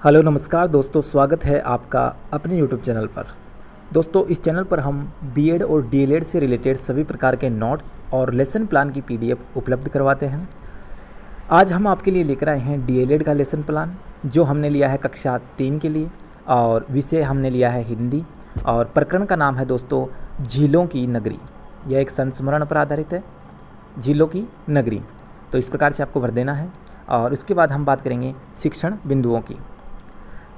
Hello नमस्कार दोस्तों, स्वागत है आपका अपने यूट्यूब चैनल पर। दोस्तों, इस चैनल पर हम बीएड और डीएलएड से रिलेटेड सभी प्रकार के नोट्स और लेसन प्लान की पीडीएफ उपलब्ध करवाते हैं। आज हम आपके लिए लेकर आए हैं डीएलएड का लेसन प्लान, जो हमने लिया है कक्षा 3 के लिए, और विषय हमने लिया है हिंदी, और प्रकरण का नाम है दोस्तों झीलों की नगरी। यह एक संस्मरण पर आधारित है, झीलों की नगरी। तो इस प्रकार से आपको भर देना है। और उसके बाद हम बात करेंगे शिक्षण बिंदुओं की।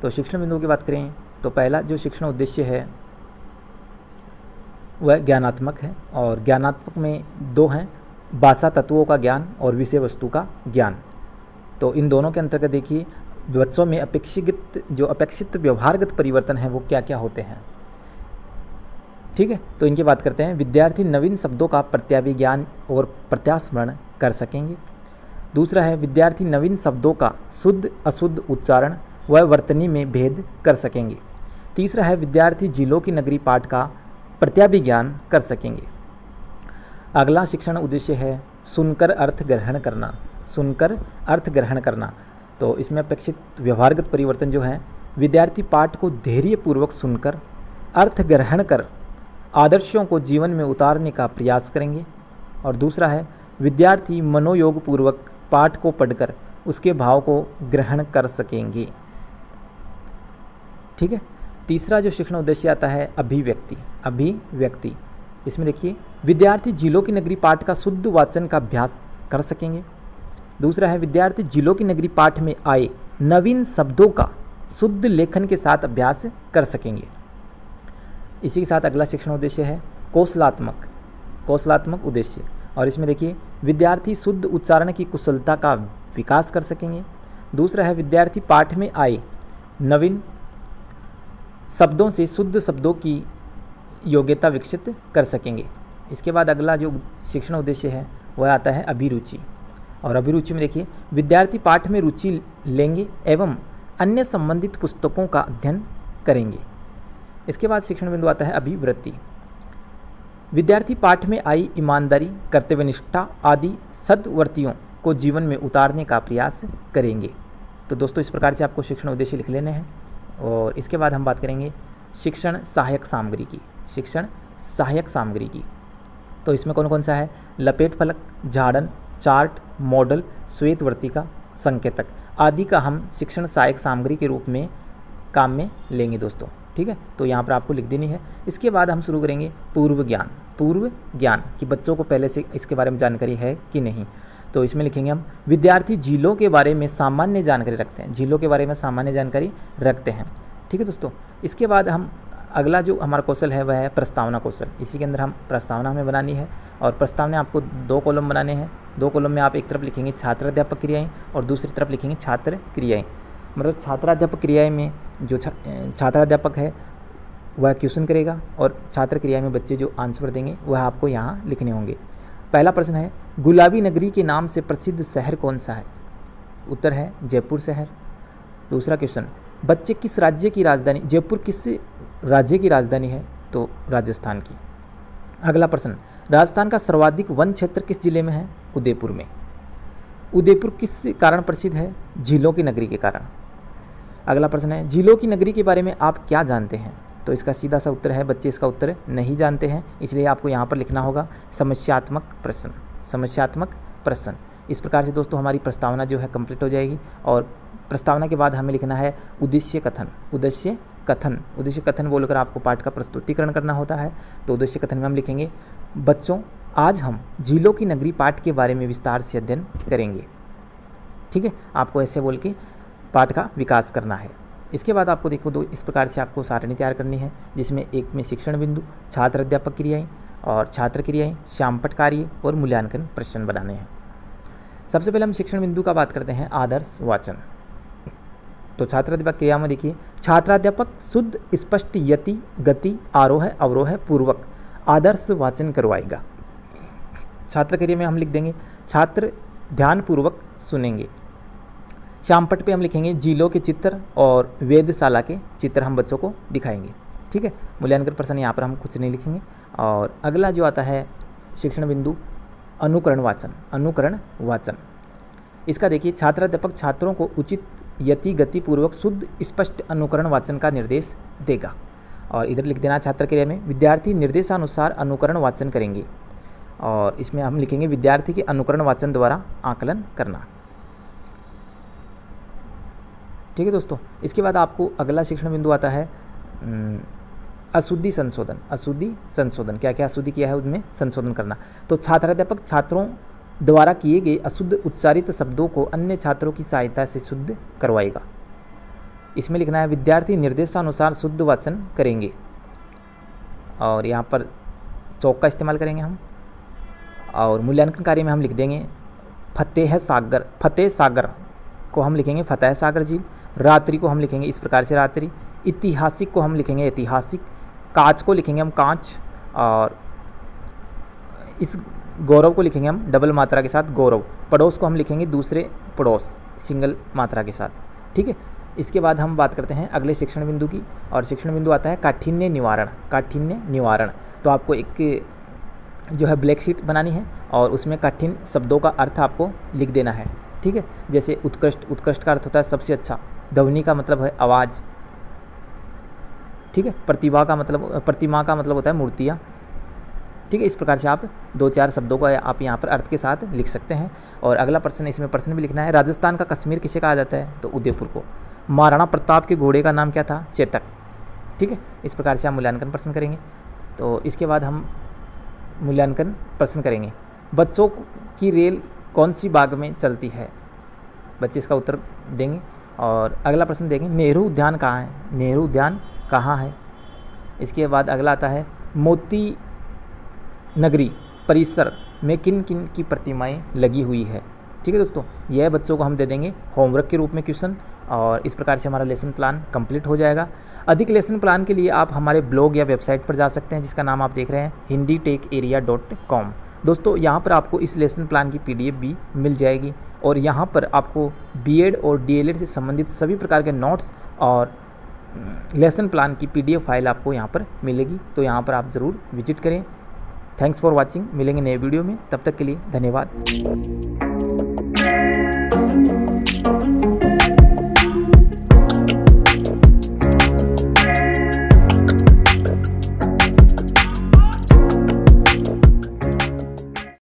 तो शिक्षण बिंदुओं की बात करें तो पहला जो शिक्षण उद्देश्य है वह ज्ञानात्मक है, और ज्ञानात्मक में दो हैं, भाषा तत्वों का ज्ञान और विषय वस्तु का ज्ञान। तो इन दोनों के अंतर्गत देखिए बच्चों में अपेक्षित व्यवहारगत परिवर्तन है वो क्या क्या होते हैं। ठीक है, तो इनकी बात करते हैं। विद्यार्थी नवीन शब्दों का प्रत्याभिज्ञान और प्रत्यास्मरण कर सकेंगे। दूसरा है विद्यार्थी नवीन शब्दों का शुद्ध अशुद्ध उच्चारण व वर्तनी में भेद कर सकेंगे। तीसरा है विद्यार्थी झीलों की नगरी पाठ का प्रत्याभिज्ञान कर सकेंगे। अगला शिक्षण उद्देश्य है सुनकर अर्थ ग्रहण करना। सुनकर अर्थ ग्रहण करना, तो इसमें अपेक्षित व्यवहारगत परिवर्तन जो है, विद्यार्थी पाठ को धैर्यपूर्वक सुनकर अर्थ ग्रहण कर आदर्शों को जीवन में उतारने का प्रयास करेंगे। और दूसरा है विद्यार्थी मनोयोग पूर्वक पाठ को पढ़कर उसके भाव को ग्रहण कर सकेंगे। ठीक है, तीसरा जो शिक्षण उद्देश्य आता है अभिव्यक्ति। अभिव्यक्ति, इसमें देखिए विद्यार्थी झीलों की नगरी पाठ का शुद्ध वाचन का अभ्यास कर सकेंगे। दूसरा है विद्यार्थी झीलों की नगरी पाठ में आए नवीन शब्दों का शुद्ध लेखन के साथ अभ्यास कर सकेंगे। इसी के साथ अगला शिक्षण उद्देश्य है कौशलात्मक उद्देश्य, और इसमें देखिए विद्यार्थी शुद्ध उच्चारण की कुशलता का विकास कर सकेंगे। दूसरा है विद्यार्थी पाठ में आए नवीन शब्दों से शुद्ध शब्दों की योग्यता विकसित कर सकेंगे। इसके बाद अगला जो शिक्षण उद्देश्य है वह आता है अभिरुचि, और अभिरुचि में देखिए विद्यार्थी पाठ में रुचि लेंगे एवं अन्य संबंधित पुस्तकों का अध्ययन करेंगे। इसके बाद शिक्षण बिंदु आता है अभिवृत्ति। विद्यार्थी पाठ में आई ईमानदारी, कर्तव्यनिष्ठा आदि सद्वर्तियों को जीवन में उतारने का प्रयास करेंगे। तो दोस्तों, इस प्रकार से आपको शिक्षण उद्देश्य लिख लेने हैं। और इसके बाद हम बात करेंगे शिक्षण सहायक सामग्री की। शिक्षण सहायक सामग्री की, तो इसमें कौन कौन सा है? लपेट फलक, झाड़न, चार्ट, मॉडल, श्वेत वर्तिका, संकेतक आदि का हम शिक्षण सहायक सामग्री के रूप में काम में लेंगे दोस्तों। ठीक है, तो यहाँ पर आपको लिख देनी है। इसके बाद हम शुरू करेंगे पूर्व ज्ञान कि बच्चों को पहले से इसके बारे में जानकारी है कि नहीं। तो इसमें लिखेंगे हम विद्यार्थी झीलों के बारे में सामान्य जानकारी रखते हैं। झीलों के बारे में सामान्य जानकारी रखते हैं। ठीक है दोस्तों, इसके बाद हम अगला जो हमारा कौशल है वह है प्रस्तावना कौशल। इसी के अंदर हम प्रस्तावना हमें बनानी है, और प्रस्तावना आपको 2 कॉलम बनाने हैं। 2 कॉलम में आप एक तरफ लिखेंगे छात्र अध्यापक क्रियाएँ और दूसरी तरफ लिखेंगे छात्र क्रियाएँ। मतलब छात्राध्यापक क्रियाएँ में जो छात्राध्यापक है वह क्वेश्चन करेगा, और छात्र क्रिया में बच्चे जो आंसर देंगे वह आपको यहाँ लिखने होंगे। पहला प्रश्न है गुलाबी नगरी के नाम से प्रसिद्ध शहर कौन सा है? उत्तर है जयपुर शहर। दूसरा क्वेश्चन, बच्चे किस राज्य की राजधानी, जयपुर किस राज्य की राजधानी है? तो राजस्थान की। अगला प्रश्न, राजस्थान का सर्वाधिक वन क्षेत्र किस जिले में है? उदयपुर में। उदयपुर किस कारण प्रसिद्ध है? झीलों की नगरी के कारण। अगला प्रश्न है झीलों की नगरी के बारे में आप क्या जानते हैं? तो इसका सीधा सा उत्तर है बच्चे इसका उत्तर नहीं जानते हैं, इसलिए आपको यहाँ पर लिखना होगा समस्यात्मक प्रश्न। समस्यात्मक प्रश्न। इस प्रकार से दोस्तों हमारी प्रस्तावना जो है कंप्लीट हो जाएगी, और प्रस्तावना के बाद हमें लिखना है उद्देश्य कथन। उद्देश्य कथन बोलकर आपको पाठ का प्रस्तुतिकरण करना होता है। तो उद्देश्य कथन में हम लिखेंगे बच्चों, आज हम झीलों की नगरी पाठ के बारे में विस्तार से अध्ययन करेंगे। ठीक है, आपको ऐसे बोल के पाठ का विकास करना है। इसके बाद आपको देखो इस प्रकार से आपको सारणी तैयार करनी है, जिसमें एक में शिक्षण बिंदु, छात्र अध्यापक क्रियाएँ और छात्र क्रियाएँ, श्यामपट्ट कार्य और मूल्यांकन प्रश्न बनाने हैं। सबसे पहले हम शिक्षण बिंदु का बात करते हैं आदर्श वाचन। तो छात्र अध्यापक क्रिया में देखिए छात्राध्यापक शुद्ध स्पष्ट यति गति आरोह अवरोह पूर्वक आदर्श वाचन करवाएगा। छात्र क्रिया में हम लिख देंगे छात्र ध्यानपूर्वक सुनेंगे। श्यामपट्ट पे हम लिखेंगे झीलों के चित्र और वेधशाला के चित्र हम बच्चों को दिखाएंगे। ठीक है, मूल्यांकन प्रश्न यहाँ पर हम कुछ नहीं लिखेंगे। और अगला जो आता है शिक्षण बिंदु अनुकरण वाचन। इसका देखिए छात्राध्यापक छात्रों को उचित यति गतिपूर्वक शुद्ध स्पष्ट अनुकरण वाचन का निर्देश देगा। और इधर लिख देना छात्र क्रिया में, विद्यार्थी निर्देशानुसार अनुकरण वाचन करेंगे। और इसमें हम लिखेंगे विद्यार्थी के अनुकरण वाचन द्वारा आकलन करना। ठीक है दोस्तों, इसके बाद आपको अगला शिक्षण बिंदु आता है अशुद्धि संशोधन। अशुद्धि संशोधन, क्या क्या अशुद्धि किया है उनमें संशोधन करना। तो छात्राध्यापक छात्रों द्वारा किए गए अशुद्ध उच्चारित शब्दों को अन्य छात्रों की सहायता से शुद्ध करवाएगा। इसमें लिखना है विद्यार्थी निर्देशानुसार शुद्ध वाचन करेंगे। और यहाँ पर चौक का इस्तेमाल करेंगे हम। और मूल्यांकन कार्य में हम लिख देंगे फतेह सागर को हम लिखेंगे फतेह सागर झील। रात्रि को हम लिखेंगे इस प्रकार से रात्रि। ऐतिहासिक को हम लिखेंगे ऐतिहासिक। कांच को लिखेंगे हम कांच। और इस गौरव को लिखेंगे हम डबल मात्रा के साथ गौरव। पड़ोस को हम लिखेंगे दूसरे पड़ोस सिंगल मात्रा के साथ। ठीक है, इसके बाद हम बात करते हैं अगले शिक्षण बिंदु की। और शिक्षण बिंदु आता है काठिन्य निवारण। काठिन्य निवारण, तो आपको एक जो है ब्लैक शीट बनानी है और उसमें कठिन शब्दों का अर्थ आपको लिख देना है। ठीक है, जैसे उत्कृष्ट, उत्कृष्ट का अर्थ होता है सबसे अच्छा। ध्वनि का मतलब है आवाज़। ठीक है, प्रतिभा का मतलब, प्रतिमा का मतलब होता है मूर्तियाँ। ठीक है, इस प्रकार से आप 2-4 शब्दों को आप यहाँ पर अर्थ के साथ लिख सकते हैं। और अगला प्रश्न, इसमें प्रश्न भी लिखना है राजस्थान का कश्मीर किसे कहा जाता है, तो उदयपुर को। महाराणा प्रताप के घोड़े का नाम क्या था, चेतक। ठीक है, इस प्रकार से आप मूल्यांकन प्रश्न करेंगे। तो इसके बाद हम मूल्यांकन प्रश्न करेंगे बच्चों की रेल कौन सी बाग में चलती है, बच्चे इसका उत्तर देंगे। और अगला प्रश्न देखें नेहरू उद्यान कहाँ है, नेहरू उद्यान कहाँ है। इसके बाद अगला आता है मोती नगरी परिसर में किन किन की प्रतिमाएं लगी हुई है। ठीक है दोस्तों, यह बच्चों को हम दे देंगे होमवर्क के रूप में क्वेश्चन। और इस प्रकार से हमारा लेसन प्लान कंप्लीट हो जाएगा। अधिक लेसन प्लान के लिए आप हमारे ब्लॉग या वेबसाइट पर जा सकते हैं जिसका नाम आप देख रहे हैं hinditecharia.com। दोस्तों यहाँ पर आपको इस लेसन प्लान की PDF भी मिल जाएगी। और यहाँ पर आपको B.Ed और D.LED से संबंधित सभी प्रकार के नोट्स और लेसन प्लान की PDF फाइल आपको यहाँ पर मिलेगी। तो यहाँ पर आप ज़रूर विजिट करें। Thanks for watching. मिलेंगे नए वीडियो में, तब तक के लिए धन्यवाद।